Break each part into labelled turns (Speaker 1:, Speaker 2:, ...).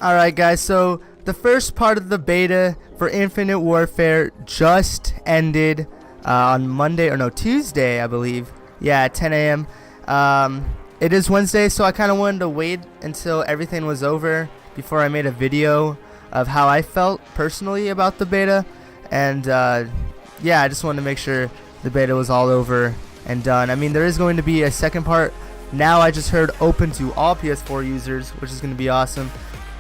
Speaker 1: Alright guys, so the first part of the beta for Infinite Warfare just ended on Tuesday, I believe. Yeah, at 10 a.m. It is Wednesday, so I kind of wanted to wait until everything was over before I made a video of how I felt personally about the beta. And yeah, I just wanted to make sure the beta was all over and done. I mean, there is going to be a second part. Now I just heard open to all PS4 users, which is going to be awesome.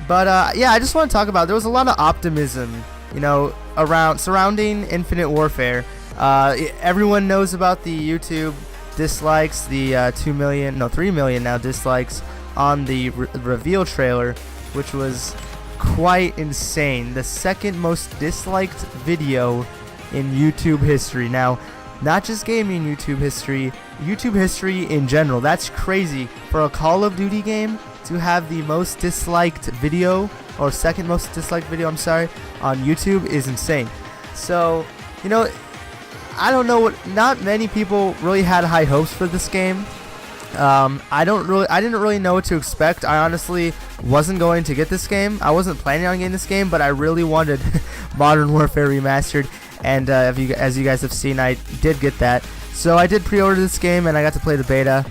Speaker 1: But yeah, I just want to talk about, there was a lot of optimism, you know, surrounding Infinite Warfare. Everyone knows about the YouTube dislikes, the 3 million now dislikes on the reveal trailer, which was quite insane. The second most disliked video in YouTube history. Now, not just gaming YouTube history in general. That's crazy for a Call of Duty game to have the most disliked video, or second most disliked video, I'm sorry, on YouTube is insane. So, you know, I don't know not many people really had high hopes for this game. I didn't really know what to expect. I honestly wasn't going to get this game. I wasn't planning on getting this game, but I really wanted Modern Warfare Remastered, and as you guys have seen, I did get that. So I did pre-order this game, and I got to play the beta.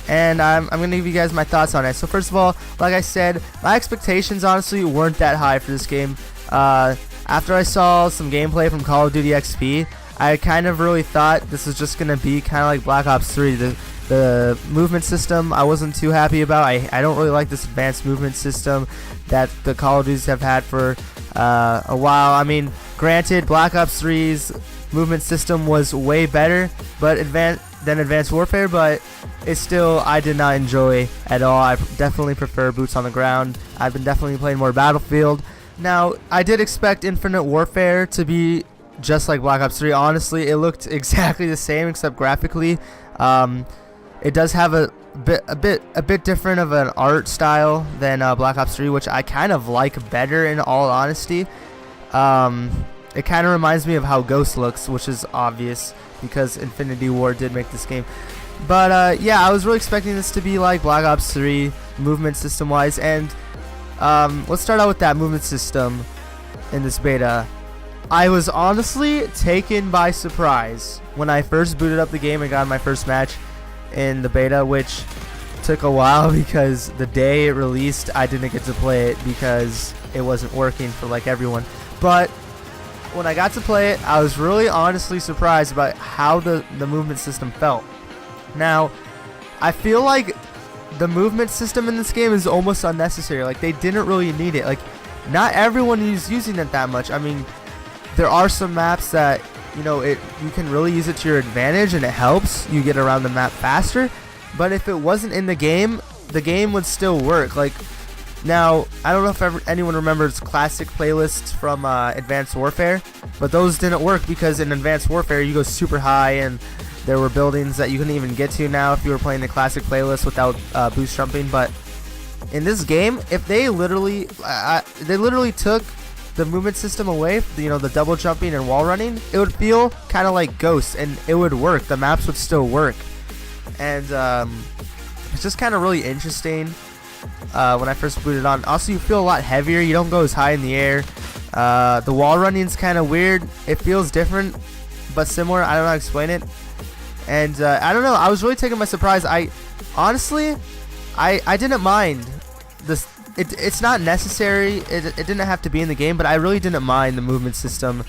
Speaker 1: And I'm going to give you guys my thoughts on it. So first of all, like I said, my expectations honestly weren't that high for this game. After I saw some gameplay from Call of Duty XP, I kind of really thought this was just going to be kind of like Black Ops 3. The movement system I wasn't too happy about. I don't really like this advanced movement system that the Call of Duties have had for a while. I mean, granted, Black Ops 3's movement system was way better than Advanced Warfare, but it's still, I did not enjoy at all. I definitely prefer boots on the ground. I've been definitely playing more Battlefield. Now, I did expect Infinite Warfare to be just like Black Ops 3. Honestly, it looked exactly the same except graphically. It does have a bit different of an art style than Black Ops 3, which I kind of like better, in all honesty. It kind of reminds me of how Ghost looks, which is obvious because Infinity Ward did make this game. But yeah, I was really expecting this to be like Black Ops 3 movement system wise, and let's start out with that movement system in this beta. I was honestly taken by surprise when I first booted up the game and got my first match in the beta, which took a while because the day it released I didn't get to play it because it wasn't working for like everyone. But when I got to play it, I was really honestly surprised about how the movement system felt. Now, I feel like the movement system in this game is almost unnecessary. Like, they didn't really need it. Like, not everyone is using it that much. I mean, there are some maps that, you know, you can really use it to your advantage and it helps you get around the map faster. But if it wasn't in the game would still work. Like, now, I don't know if anyone remembers classic playlists from Advanced Warfare, but those didn't work because in Advanced Warfare you go super high and there were buildings that you couldn't even get to now if you were playing the classic playlist without boost jumping. But in this game, if they literally took the movement system away, you know, the double jumping and wall running, it would feel kind of like Ghost, and it would work. The maps would still work, and it's just kind of really interesting when I first booted on. Also, you feel a lot heavier. You don't go as high in the air. The wall running is kind of weird. It feels different, but similar. I don't know how to explain it. And I don't know. I was really taken by surprise. Honestly, I didn't mind this. It's not necessary. It didn't have to be in the game, but I really didn't mind the movement system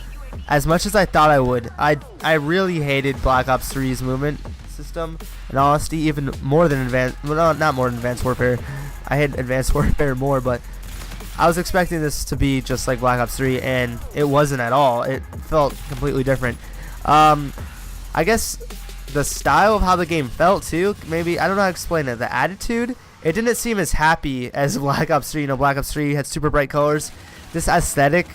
Speaker 1: as much as I thought I would. I really hated Black Ops 3's movement system, in honesty, even more than not more than Advanced Warfare. I hate Advanced Warfare more, but I was expecting this to be just like Black Ops 3, and it wasn't at all. It felt completely different. I guess the style of how the game felt too, maybe, I don't know how to explain it. The attitude, it didn't seem as happy as Black Ops 3. You know, Black Ops 3 had super bright colors. This aesthetic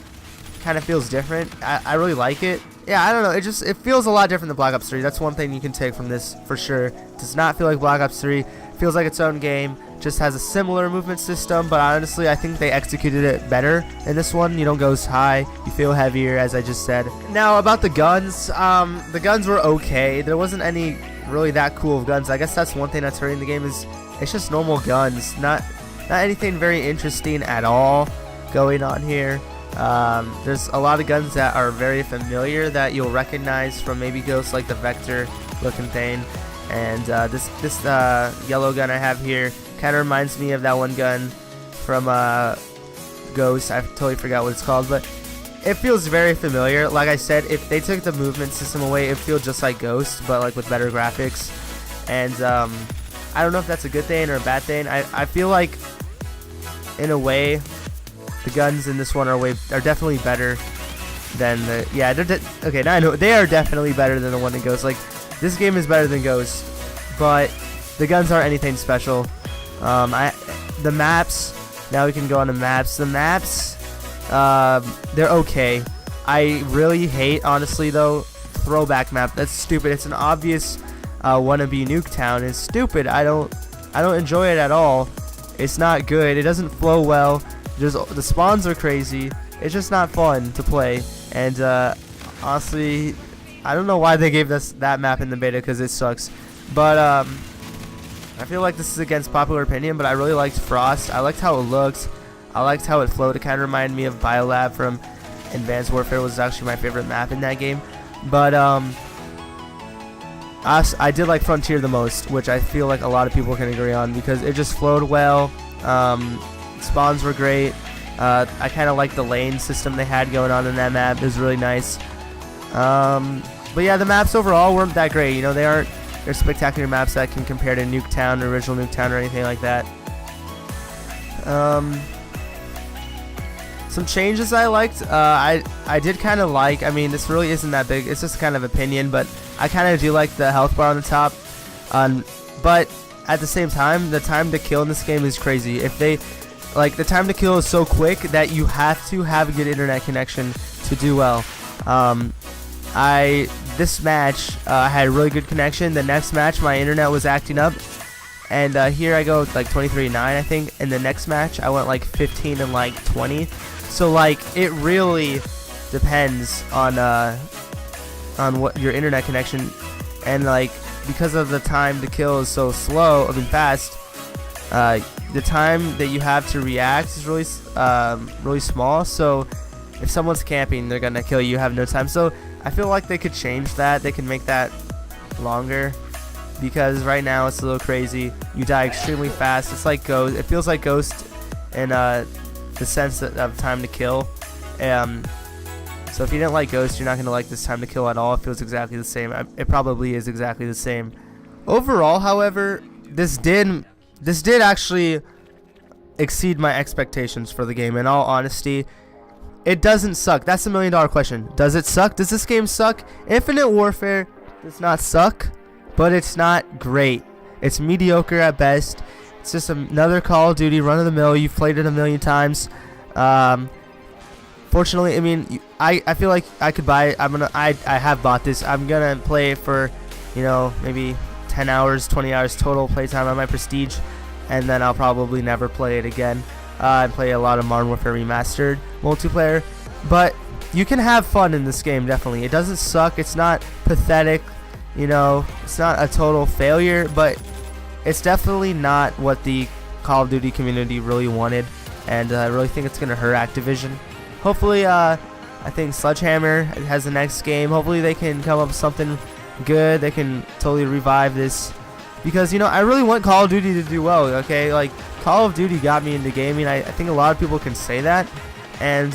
Speaker 1: kind of feels different. I really like it. Yeah, I don't know. It feels a lot different than Black Ops 3. That's one thing you can take from this for sure. It does not feel like Black Ops 3. It feels like its own game. Just has a similar movement system, but honestly, I think they executed it better in this one. You don't go as high. You feel heavier, as I just said. Now, about the guns. The guns were okay. There wasn't any really that cool of guns. I guess that's one thing that's hurting the game is it's just normal guns. not anything very interesting at all going on here. There's a lot of guns that are very familiar that you'll recognize from maybe Ghost, like the Vector looking thing. And this yellow gun I have here kind of reminds me of that one gun from Ghost. I totally forgot what it's called, but it feels very familiar. Like I said, if they took the movement system away, it feels just like Ghost, but like with better graphics. And I don't know if that's a good thing or a bad thing. I feel like, in a way, the guns in this one are definitely better than the okay. Now I know they are definitely better than the one in Ghost. Like, this game is better than Ghost, but the guns aren't anything special. The maps. Now we can go on to maps. The maps, they're okay. I really hate, honestly though, throwback map. That's stupid. It's an obvious wannabe Nuketown. It's stupid. I don't enjoy it at all. It's not good. It doesn't flow well. The spawns are crazy. It's just not fun to play. And honestly, I don't know why they gave us that map in the beta, because it sucks. But I feel like this is against popular opinion, but I really liked Frost. I liked how it looked. I liked how it flowed. It kind of reminded me of Biolab from Advanced Warfare. Was actually my favorite map in that game. But I did like Frontier the most, which I feel like a lot of people can agree on, because it just flowed well. Spawns were great. I kind of like the lane system they had going on in that map. It was really nice. But yeah, the maps overall weren't that great. You know, they're spectacular maps that can compare to Nuketown, original Nuketown, or anything like that. Some changes I liked. I did kind of like. I mean, this really isn't that big. It's just kind of opinion, but I kind of do like the health bar on the top. But at the same time, the time to kill in this game is crazy. If they the time to kill is so quick that you have to have a good internet connection to do well. This match I had a really good connection. The next match my internet was acting up, and here I go with like 23-9 I think. In the next match I went like 15 and like 20. So like it really depends on what your internet connection, and like because of the time to kill is so slow, I mean fast. The time that you have to react is really small. So if someone's camping, they're gonna kill you. You have no time. So I feel like they could change that. They can make that longer, because right now it's a little crazy. You die extremely fast. It's like Ghost. It feels like Ghost in the sense of time to kill. So if you didn't like Ghost, you're not gonna like this time to kill at all. It feels exactly the same. It probably is exactly the same. Overall, however, this did actually exceed my expectations for the game. In all honesty, it doesn't suck. That's the $1 million question. Does it suck? Does this game suck? Infinite Warfare does not suck, but it's not great. It's mediocre at best. It's just another Call of Duty run-of-the-mill. You've played it a million times. Fortunately, I mean, I feel like I could buy it. I have bought this. I'm gonna play it for, you know, maybe 10 hours, 20 hours total playtime on my Prestige, and then I'll probably never play it again. I play a lot of Modern Warfare Remastered multiplayer, but you can have fun in this game, definitely. It doesn't suck. It's not pathetic, you know. It's not a total failure, but it's definitely not what the Call of Duty community really wanted, and I really think it's going to hurt Activision. Hopefully, I think Sledgehammer has the next game. Hopefully they can come up with something good. They can totally revive this, because, you know, I really want Call of Duty to do well, okay? Like, Call of Duty got me into gaming. I think a lot of people can say that, and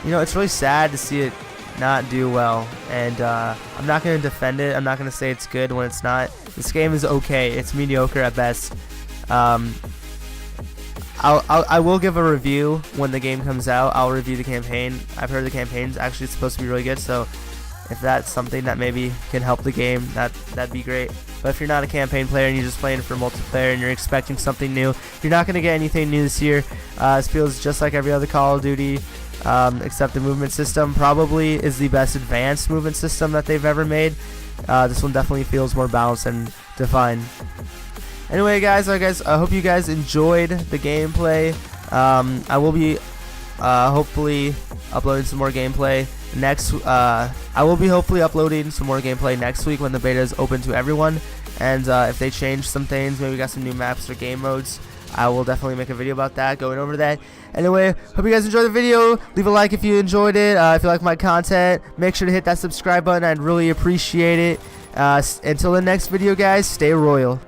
Speaker 1: you know, it's really sad to see it not do well, and I'm not going to defend it. I'm not going to say it's good when it's not. This game is okay. It's mediocre at best. I will give a review when the game comes out. I'll review the campaign. I've heard the campaign's actually supposed to be really good, so if that's something that maybe can help the game, that'd be great. But if you're not a campaign player and you're just playing for multiplayer and you're expecting something new, you're not going to get anything new this year. It feels just like every other Call of Duty, except the movement system probably is the best advanced movement system that they've ever made. This one definitely feels more balanced and defined. Anyway, guys, I hope you guys enjoyed the gameplay. I will be hopefully uploading some more gameplay next. I will be hopefully uploading some more gameplay next week when the beta is open to everyone. And if they change some things, maybe we got some new maps or game modes, I will definitely make a video about that, going over that. Anyway, hope you guys enjoyed the video. Leave a like if you enjoyed it. If you like my content, make sure to hit that subscribe button. I'd really appreciate it. Until the next video, guys, stay royal.